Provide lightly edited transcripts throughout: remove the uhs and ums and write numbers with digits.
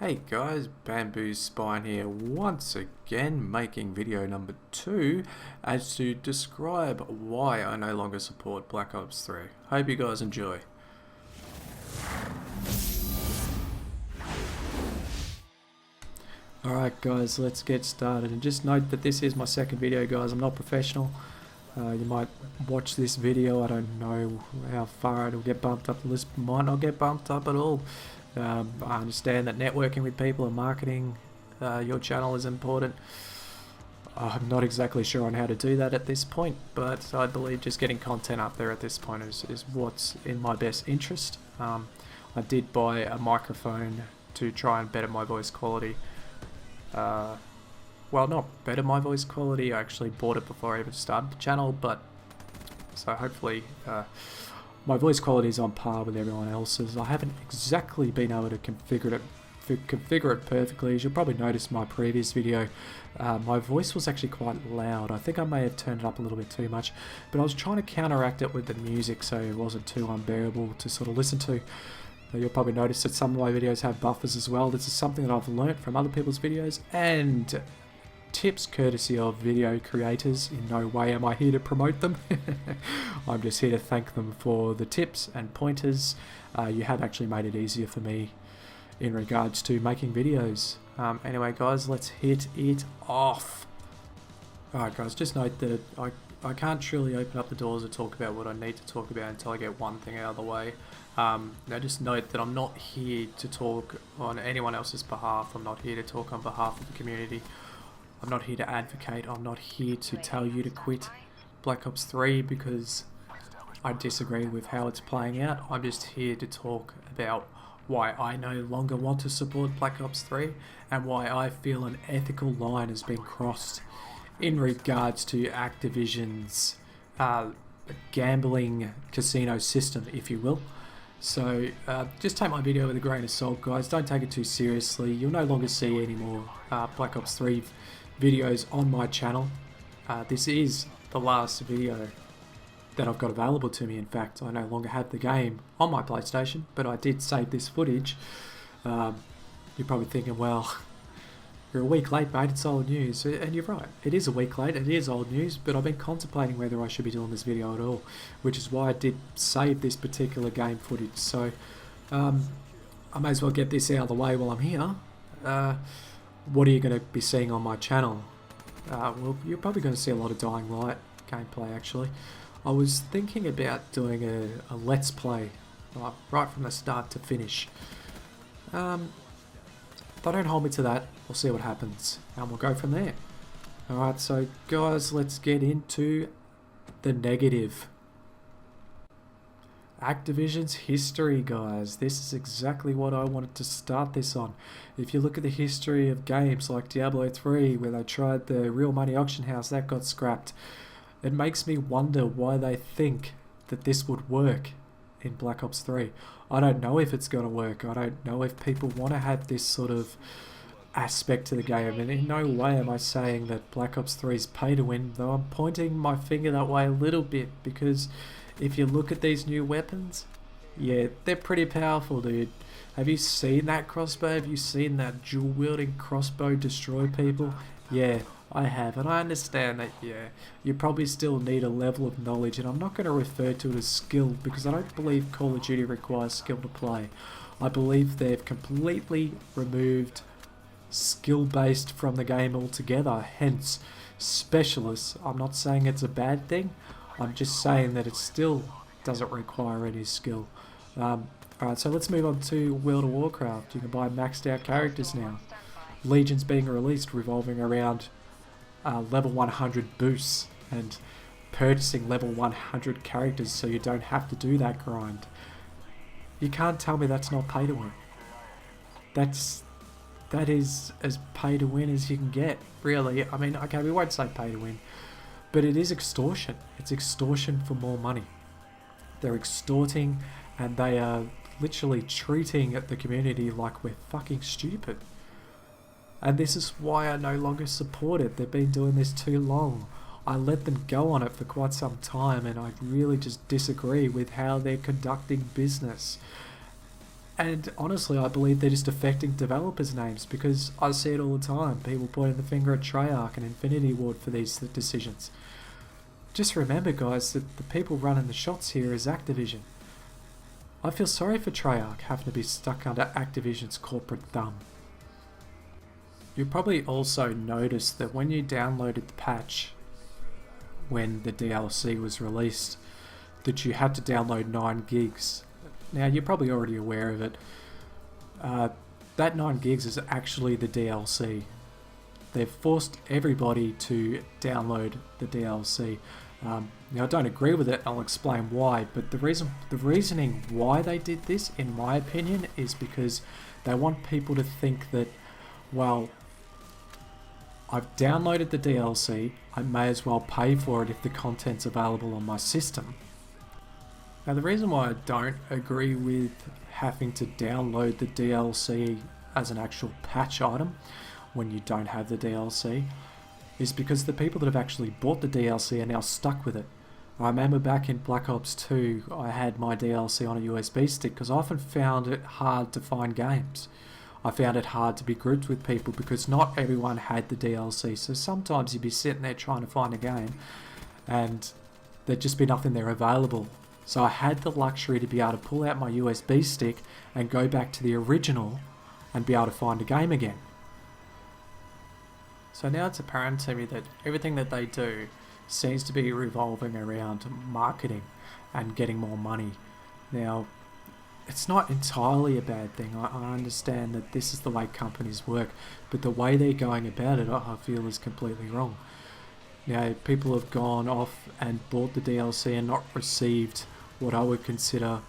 Hey guys, BambooSpine here once again, making video number 2 as to describe why I no longer support Black Ops 3. Hope you guys enjoy. Alright guys, let's get started, and just note that this is my second video guys. I'm not professional. You might watch this video, I don't know how far it'll get bumped up the list, might not get bumped up at all. I understand that networking with people and marketing your channel is important. I'm not exactly sure on how to do that at this point, but I believe just getting content up there at this point is what's in my best interest. I did buy a microphone to try and better my voice quality. Well, not better my voice quality, I actually bought it before I even started the channel, but so hopefully my voice quality is on par with everyone else's. I haven't exactly been able to configure it perfectly. As you'll probably notice in my previous video, my voice was actually quite loud. I think I may have turned it up a little bit too much, but I was trying to counteract it with the music so it wasn't too unbearable to sort of listen to. You'll probably notice that some of my videos have buffers as well. This is something that I've learnt from other people's videos and tips courtesy of video creators. In no way am I here to promote them. I'm just here to thank them for the tips and pointers. You have actually made it easier for me in regards to making videos. Anyway guys, let's hit it off. Alright guys, just note that I can't truly open up the doors to talk about what I need to talk about until I get one thing out of the way. Now just note that I'm not here to talk on anyone else's behalf. I'm not here to talk on behalf of the community. I'm not here to advocate. I'm not here to tell you to quit Black Ops 3 because I disagree with how it's playing out. I'm just here to talk about why I no longer want to support Black Ops 3 and why I feel an ethical line has been crossed in regards to Activision's gambling casino system, if you will. So just take my video with a grain of salt guys, don't take it too seriously. You'll no longer see any more Black Ops 3 videos on my channel. This is the last video that I've got available to me. In fact, I no longer have the game on my PlayStation, but I did save this footage. You're probably thinking, well, you're a week late mate, it's old news, and you're right, it is a week late, it is old news, but I've been contemplating whether I should be doing this video at all, which is why I did save this particular game footage. So I may as well get this out of the way while I'm here. What are you going to be seeing on my channel? Well, you're probably going to see a lot of Dying Light gameplay actually. I was thinking about doing a let's play right from the start to finish. If I don't hold me to that, we'll see what happens and we'll go from there. Alright, so guys, let's get into the negative. Activision's history, guys. This is exactly what I wanted to start this on. If you look at the history of games like Diablo 3, where they tried the real money auction house, that got scrapped. It makes me wonder why they think that this would work in Black Ops 3. I don't know if it's going to work. I don't know if people want to have this sort of aspect to the game, and in no way am I saying that Black Ops 3 is pay to win, though I'm pointing my finger that way a little bit, because if you look at these new weapons, yeah, they're pretty powerful, dude. Have you seen that crossbow? Have you seen that dual wielding crossbow destroy people? Yeah, I have, and I understand that, yeah, you probably still need a level of knowledge, and I'm not going to refer to it as skill, because I don't believe Call of Duty requires skill to play. I believe they've completely removed skill-based from the game altogether, hence specialists. I'm not saying it's a bad thing, I'm just saying that it still doesn't require any skill. Alright, so let's move on to World of Warcraft. You can buy maxed out characters now. Legion's being released revolving around level 100 boosts and purchasing level 100 characters so you don't have to do that grind. You can't tell me that's not pay to win. That is as pay to win as you can get, really. I mean, okay, we won't say pay to win, but it is extortion. It's extortion for more money. They're extorting, and they are literally treating the community like we're fucking stupid. And this is why I no longer support it. They've been doing this too long. I let them go on it for quite some time, and I really just disagree with how they're conducting business. And honestly, I believe they're just affecting developers' names, because I see it all the time. People pointing the finger at Treyarch and Infinity Ward for these decisions. Just remember, guys, that the people running the shots here is Activision. I feel sorry for Treyarch having to be stuck under Activision's corporate thumb. You probably also noticed that when you downloaded the patch, when the DLC was released, that you had to download 9 gigs. Now, you're probably already aware of it. That 9 gigs is actually the DLC. They've forced everybody to download the DLC. Now, I don't agree with it. I'll explain why. But the reasoning why they did this, in my opinion, is because they want people to think that, well, I've downloaded the DLC, I may as well pay for it if the content's available on my system. Now, the reason why I don't agree with having to download the DLC as an actual patch item when you don't have the DLC is because the people that have actually bought the DLC are now stuck with it. I remember back in Black Ops 2, I had my DLC on a USB stick because I often found it hard to find games. I found it hard to be grouped with people because not everyone had the DLC, so sometimes you'd be sitting there trying to find a game and there'd just be nothing there available. So I had the luxury to be able to pull out my USB stick and go back to the original and be able to find a game again. So now it's apparent to me that everything that they do seems to be revolving around marketing and getting more money. Now, it's not entirely a bad thing. I understand that this is the way companies work, but the way they're going about it, I feel, is completely wrong. Now, people have gone off and bought the DLC and not received what I would consider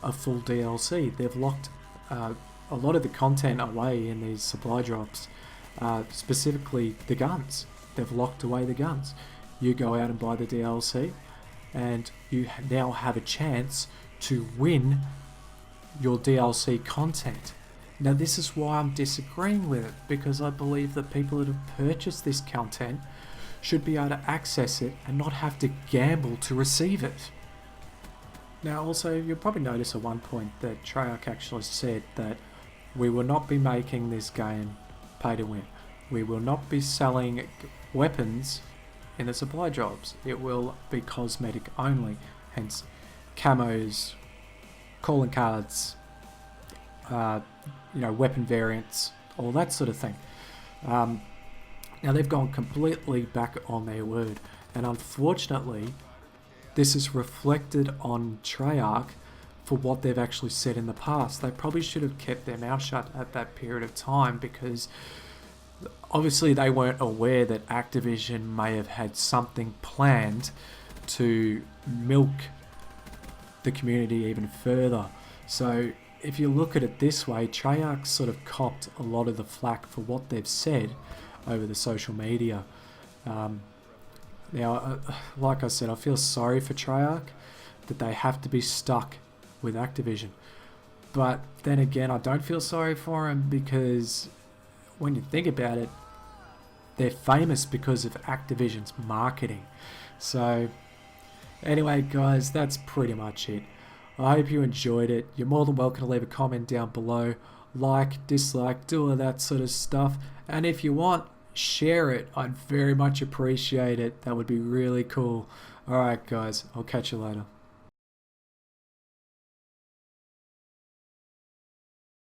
a full DLC. They've locked a lot of the content away in these supply drops, specifically the guns. They've locked away the guns. You go out and buy the DLC and you now have a chance to win your DLC content. Now, this is why I'm disagreeing with it, because I believe that people that have purchased this content should be able to access it and not have to gamble to receive it. Now, also, you'll probably notice at one point that Treyarch actually said that we will not be making this game pay to win. We will not be selling weapons in the supply drops. It will be cosmetic only, hence camos, calling cards, weapon variants, all that sort of thing. Now, they've gone completely back on their word, and unfortunately this is reflected on Treyarch for what they've actually said in the past. They probably should have kept their mouth shut at that period of time, because obviously they weren't aware that Activision may have had something planned to milk the community even further. So if you look at it this way, Treyarch sort of copped a lot of the flack for what they've said over the social media. Now, like I said, I feel sorry for Treyarch that they have to be stuck with Activision. But then again, I don't feel sorry for them, because when you think about it, they're famous because of Activision's marketing. So anyway, guys, that's pretty much it. I hope you enjoyed it. You're more than welcome to leave a comment down below. Like, dislike, do all that sort of stuff. And if you want, share it. I'd very much appreciate it. That would be really cool. Alright, guys, I'll catch you later.